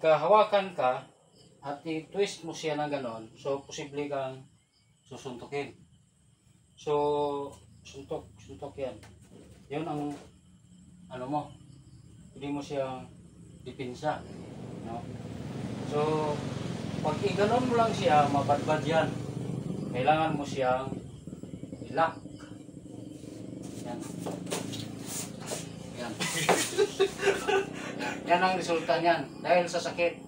pagka hawakan ka at i-twist mo siya ng ganon, so posible kang susuntukin. So suntok yan. Yun ang ano mo, hindi mo siyang dipinsa, no? So pag i-ganon mo lang siya, mabadbad yan. Kailangan mo siyang i-lock. Yan. Yan. Yan ang resulta niyan dahil sa sakit.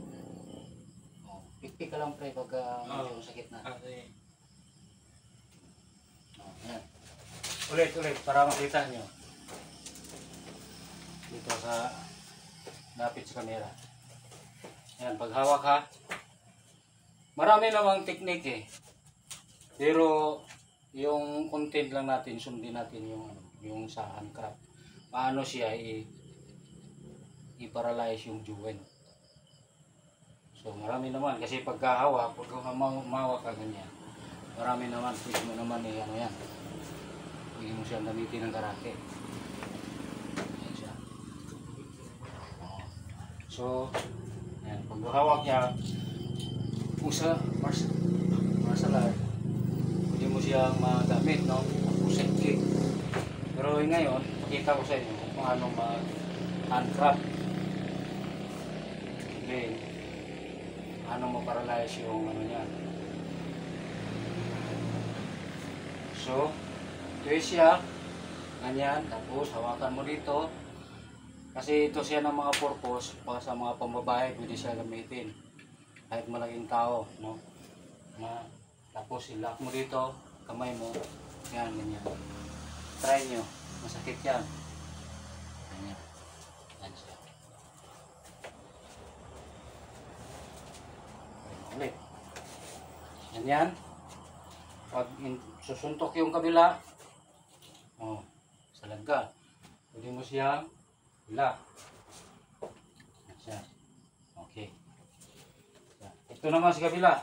Pikpik ka lang pre pag medyo sakit na. Okay. Yan. Ulit para makita nyo. Dito sa lapit sa camera. Yan, pag hawak ha. Marami namang teknik eh. Pero yung content lang natin, sundin natin yung sa handcraft. Paano siya i-paralyze yung joint. So marami naman kasi pagkahawak, pag umawak ka ganyan. Marami naman, pwede mo naman ano yan. Pwede mo siyang gamitin ng karate. Ayan siya. So, yan, pag hawak niya, martial art, pwede mo siyang magamit, no? Safety. Pero ngayon, pakita ko sa inyo kung paano mag-handcraft. Then, paano mo paralyze yung ano niya. So, twist siya, ganyan, tapos hawakan mo dito. Kasi ito siya ng mga purpose, para sa mga pambabae, pwede siya gamitin. Kahit malaking tao, no? Tapos i-lock mo dito, kamay mo, yan, ganyan. Try nyo, masakit yan. Ganyan. Yan siya. Ulit. Ganyan. Pag susuntok yung kabila, salag ka. Pwede mo siyang lock. Yan siya. Okay. Ito naman sa kabila.